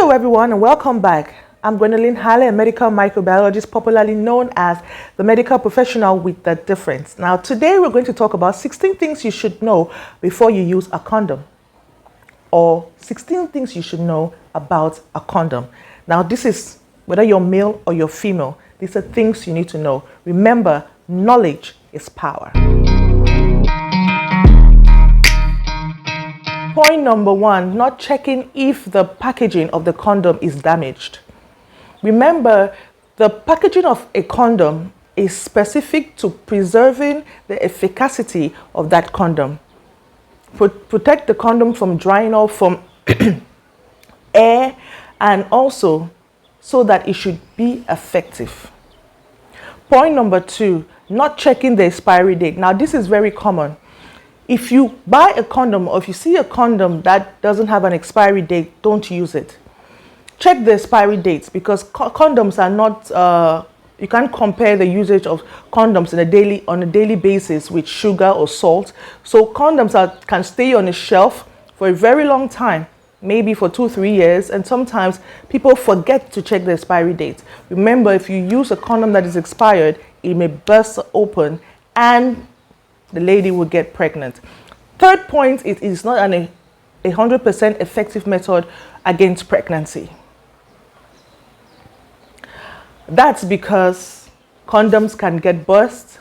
Hello everyone and welcome back. I'm Gwendolyn Halle, a medical microbiologist popularly known as the medical professional with the difference. Now today we're going to talk about 16 things you should know before you use a condom, or 16 things you should know about a condom. Now this is whether you're male or you're female, these are things you need to know. Remember, knowledge is power. Point number one, not checking if the packaging of the condom is damaged. Remember, the packaging of a condom is specific to preserving the efficacy of that condom. Protect the condom from drying off from air, and also so that it should be effective. Point number two, not checking the expiry date. Now this is very common. If you buy a condom or if you see a condom that doesn't have an expiry date, don't use it. Check the expiry dates, because condoms are not, you can't compare the usage of condoms on a daily basis with sugar or salt. So condoms can stay on a shelf for a very long time, maybe for 2-3 years, and sometimes people forget to check the expiry date. Remember, if you use a condom that is expired, it may burst open and the lady will get pregnant. Third point, it is not a 100% effective method against pregnancy. That's because condoms can get burst,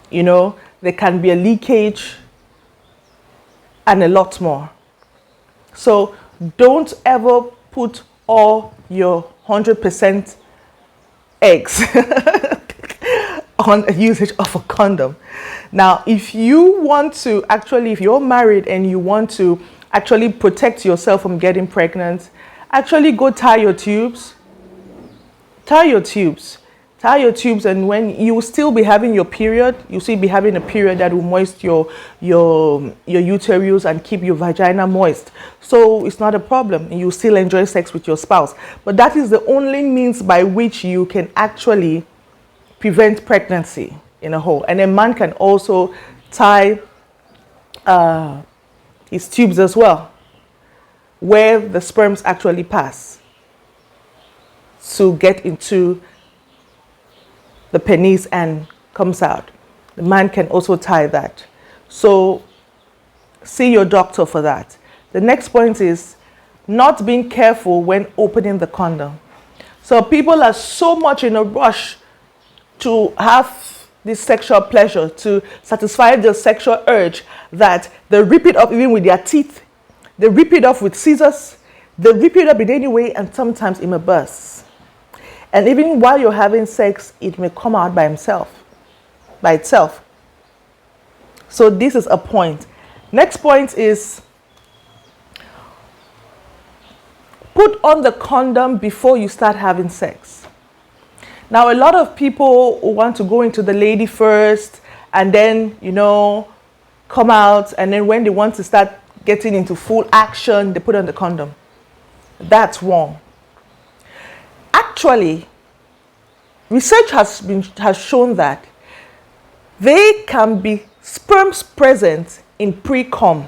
there can be a leakage and a lot more. So don't ever put all your 100% eggs on a usage of a condom. Now, if you want to if you're married and you want to actually protect yourself from getting pregnant, actually go tie your tubes. Tie your tubes, and when you will still be having your period, you'll still be having a period that will moist your uterus and keep your vagina moist. So it's not a problem, and you still enjoy sex with your spouse. But that is the only means by which you can actually prevent pregnancy in a whole. And a man can also tie his tubes as well, where the sperms actually pass to get into the penis and comes out. The man can also tie that. So see your doctor for that. The next point is not being careful when opening the condom. So people are so much in a rush to have this sexual pleasure, to satisfy the sexual urge, that they rip it up even with their teeth. They rip it off with scissors. They rip it up in any way, and sometimes it may burst. And even while you're having sex, it may come out by itself. So this is a point. Next point is put on the condom before you start having sex. Now, a lot of people want to go into the lady first and then, come out, and then when they want to start getting into full action, they put on the condom. That's wrong. Actually, research has shown that there can be sperms present in pre-cum.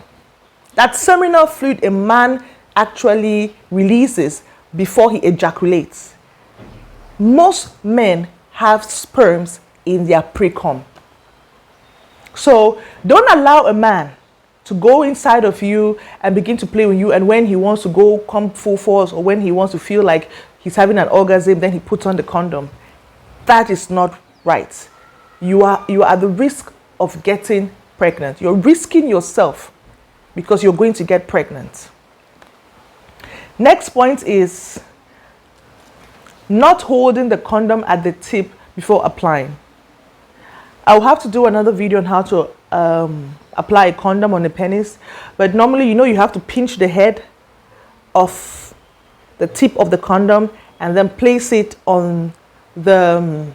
That seminal fluid a man actually releases before he ejaculates. Most men have sperms in their pre-cum. So don't allow a man to go inside of you and begin to play with you, and when he wants to go come full force, or when he wants to feel like he's having an orgasm, then he puts on the condom. That is not right. You are at the risk of getting pregnant. You're risking yourself because you're going to get pregnant. Next point is not holding the condom at the tip before applying. I'll have to do another video on how to apply a condom on the penis, but normally you have to pinch the head of the tip of the condom and then place it on the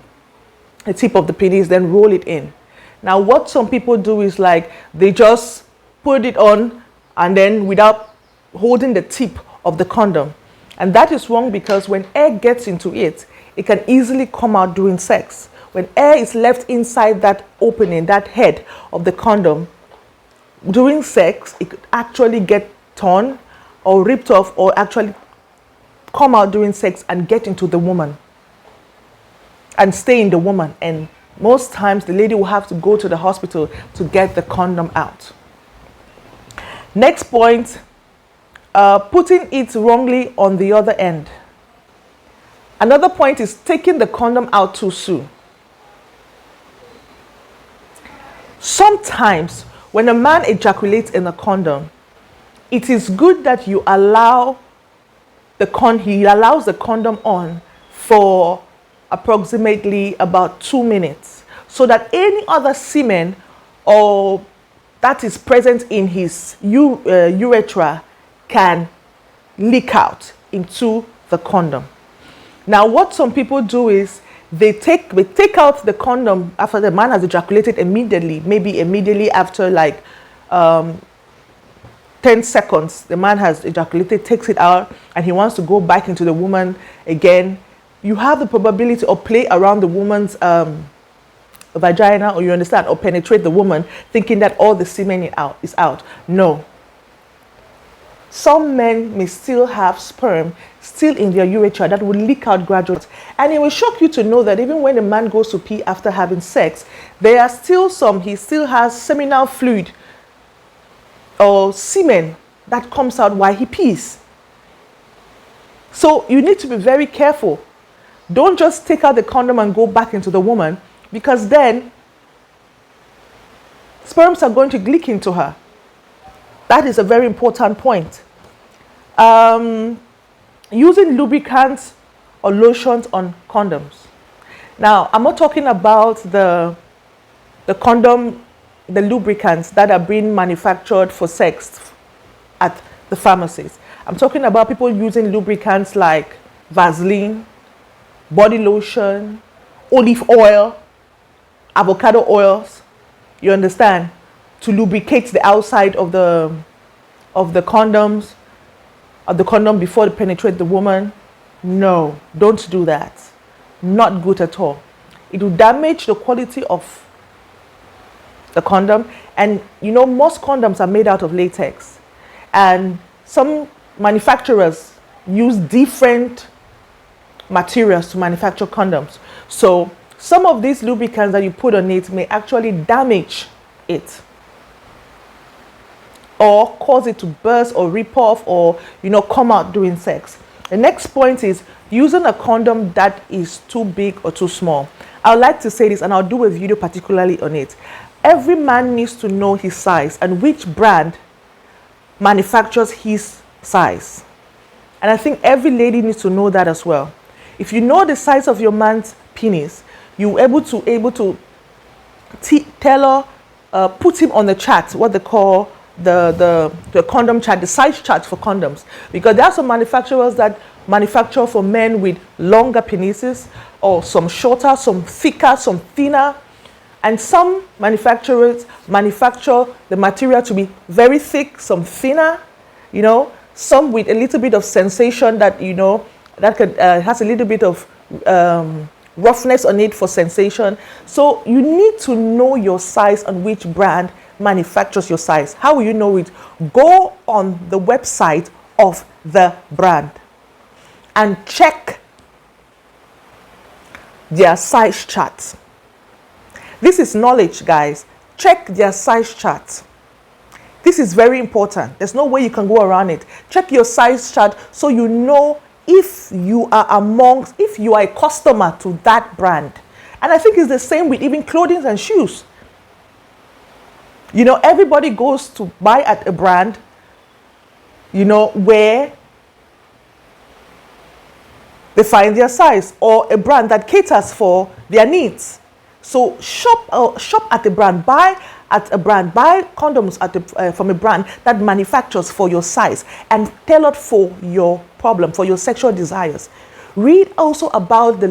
tip of the penis, then roll it in. Now what some people do is they just put it on and then without holding the tip of the condom, and that is wrong, because when air gets into it, it can easily come out during sex. When air is left inside that opening, that head of the condom, during sex, it could actually get torn or ripped off, or actually come out during sex and get into the woman and stay in the woman. And most times the lady will have to go to the hospital to get the condom out. Next point, putting it wrongly on the other end. Another point is taking the condom out too soon. Sometimes when a man ejaculates in a condom, it is good that you allow he allows the condom on for approximately about 2 minutes, so that any other semen or that is present in his urethra can leak out into the condom. Now, what some people do is they take out the condom after the man has ejaculated immediately, maybe immediately after like 10 seconds, the man has ejaculated, takes it out, and he wants to go back into the woman again. You have the probability of play around the woman's vagina, or you understand, or penetrate the woman, thinking that all the semen is out. No. Some men may still have sperm still in their urethra that will leak out gradually. And it will shock you to know that even when a man goes to pee after having sex, there are still he still has seminal fluid or semen that comes out while he pees. So you need to be very careful. Don't just take out the condom and go back into the woman, because then sperms are going to leak into her. That is a very important point. Using lubricants or lotions on condoms. Now, I'm not talking about the condom, the lubricants that are being manufactured for sex at the pharmacies. I'm talking about people using lubricants like Vaseline, body lotion, olive oil, avocado oils, you understand, to lubricate the outside of the condoms, of the condom before they penetrate the woman. No, don't do that. Not good at all. It will damage the quality of the condom. And you know, most condoms are made out of latex, and some manufacturers use different materials to manufacture condoms. So some of these lubricants that you put on it may actually damage it, or cause it to burst or rip off, or come out during sex. The next point is using a condom that is too big or too small. I would like to say this, and I'll do a video particularly on it. Every man needs to know his size and which brand manufactures his size. And I think every lady needs to know that as well. If you know the size of your man's penis, you're able to tell her, put him on the chart, what they call the condom chart, the size chart for condoms. Because there are some manufacturers that manufacture for men with longer penises, or some shorter, some thicker, some thinner. And some manufacturers manufacture the material to be very thick, some thinner, some with a little bit of sensation that, that has a little bit of roughness on it for sensation. So you need to know your size and which brand manufactures your size. How will you know it? Go on the website of the brand and check their size chart. This is knowledge, guys. Check their size chart. This is very important. There's no way you can go around it. Check your size chart so you know if you are a customer to that brand. And I think it's the same with even clothing and shoes. Everybody goes to buy at a brand, where they find their size, or a brand that caters for their needs. So shop at a brand, buy at a brand, buy condoms from a brand that manufactures for your size and tailored for your problem, for your sexual desires. Read also about the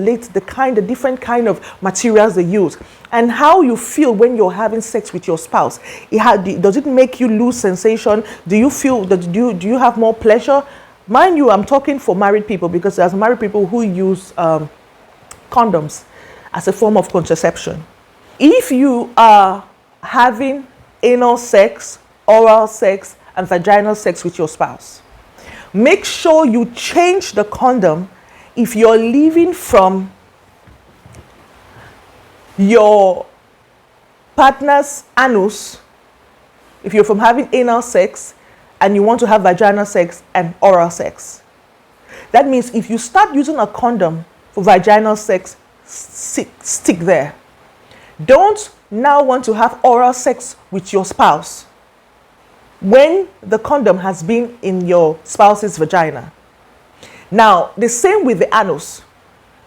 different kind of materials they use and how you feel when you're having sex with your spouse. Does it make you lose sensation? Do you feel that do you have more pleasure? Mind you, I'm talking for married people, because there's married people who use condoms as a form of contraception. If you are having anal sex, oral sex, and vaginal sex with your spouse, Make sure you change the condom if you're leaving from your partner's anus, if you're from having anal sex and you want to have vaginal sex and oral sex. That means if you start using a condom for vaginal sex, stick there. Don't now want to have oral sex with your spouse when the condom has been in your spouse's vagina. Now, the same with the anus.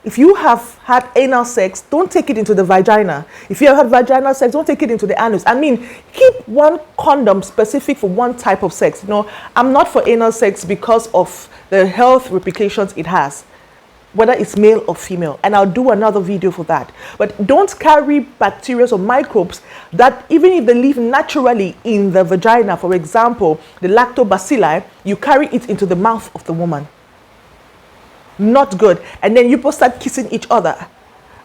If you have had anal sex, don't take it into the vagina. If you have had vaginal sex, don't take it into the anus. I mean, keep one condom specific for one type of sex. You know, I'm not for anal sex because of the health repercussions it has, whether it's male or female, and I'll do another video for that. But don't carry bacteria or microbes that, even if they live naturally in the vagina, for example, the lactobacilli, you carry it into the mouth of the woman. Not good. And then you both start kissing each other,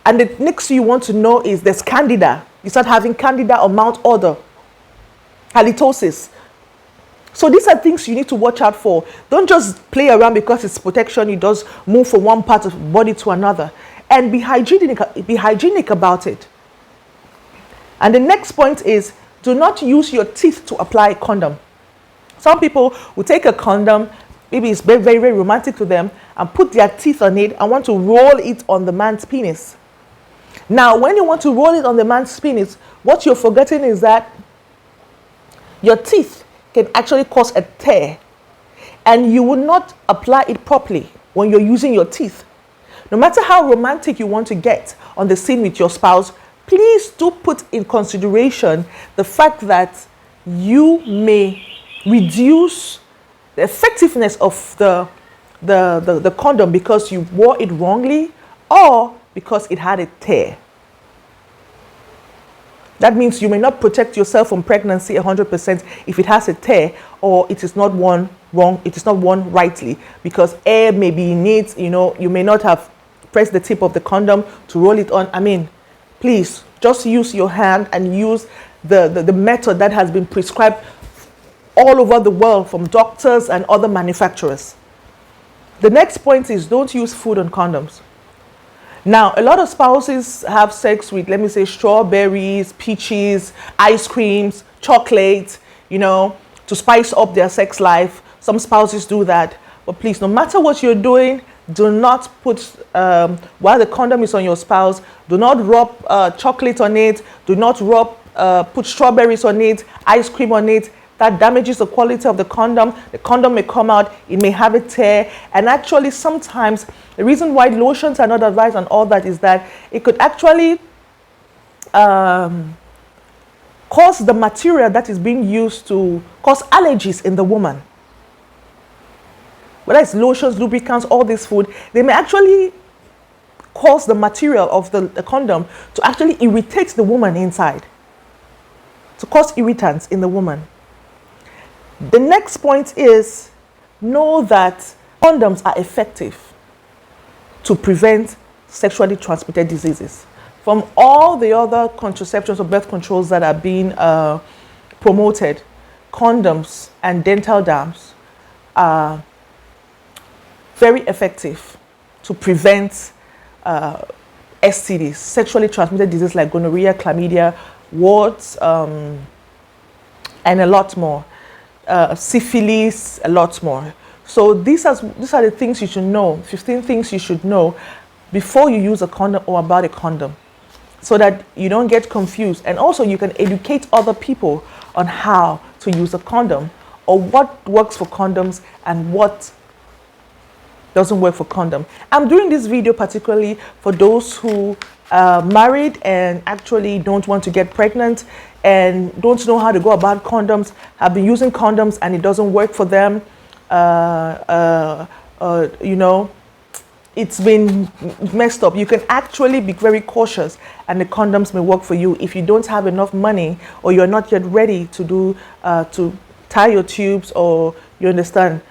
and the next thing you want to know is there's candida. You start having candida or mouth odor, halitosis. So these are things you need to watch out for. Don't just play around because it's protection. You just move from one part of the body to another. And be hygienic about it. And the next point is, do not use your teeth to apply a condom. Some people will take a condom, maybe it's very, very, very romantic to them, and put their teeth on it and want to roll it on the man's penis. Now, when you want to roll it on the man's penis, what you're forgetting is that your teeth can actually cause a tear, and you will not apply it properly when you're using your teeth. No matter how romantic you want to get on the scene with your spouse, please do put in consideration the fact that you may reduce the effectiveness of the condom because you wore it wrongly or because it had a tear. That means you may not protect yourself from pregnancy 100% if it has a tear, or it is not worn wrong, it is not worn rightly, because air may be in it. You know, you may not have pressed the tip of the condom to roll it on. I mean, please just use your hand and use the method that has been prescribed all over the world from doctors and other manufacturers. The next point is, don't use food on condoms. Now, a lot of spouses have sex with, let me say, strawberries, peaches, ice creams, chocolate, you know, to spice up their sex life. Some spouses do that. But please, no matter what you're doing, do not put, while the condom is on your spouse, do not rub chocolate on it. Do not put strawberries on it, ice cream on it. That damages the quality of the condom. The condom may come out, it may have a tear. And actually, sometimes, the reason why lotions are not advised and all that is that it could actually cause the material that is being used to cause allergies in the woman. Whether it's lotions, lubricants, all this food, they may actually cause the material of the condom to actually irritate the woman inside, to cause irritants in the woman. The next point is, know that condoms are effective to prevent sexually transmitted diseases. From all the other contraceptions or birth controls that are being promoted, condoms and dental dams are very effective to prevent STDs, sexually transmitted diseases like gonorrhea, chlamydia, warts, and a lot more. Syphilis, a lot more. So these are the things you should know, 15 things you should know before you use a condom or about a condom, so that you don't get confused. And also you can educate other people on how to use a condom, or what works for condoms and what doesn't work for condom. I'm doing this video particularly for those who are married and actually don't want to get pregnant and don't know how to go about condoms, have been using condoms and it doesn't work for them. You know, it's been messed up. You can actually be very cautious, and the condoms may work for you if you don't have enough money, or you're not yet ready to do to tie your tubes, or you understand.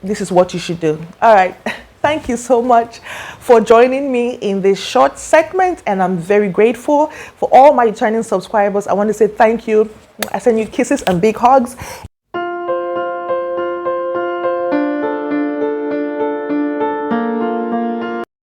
This is what you should do. All right. Thank you so much for joining me in this short segment, and I'm very grateful for all my returning subscribers. I want to say thank you. I send you kisses and big hugs.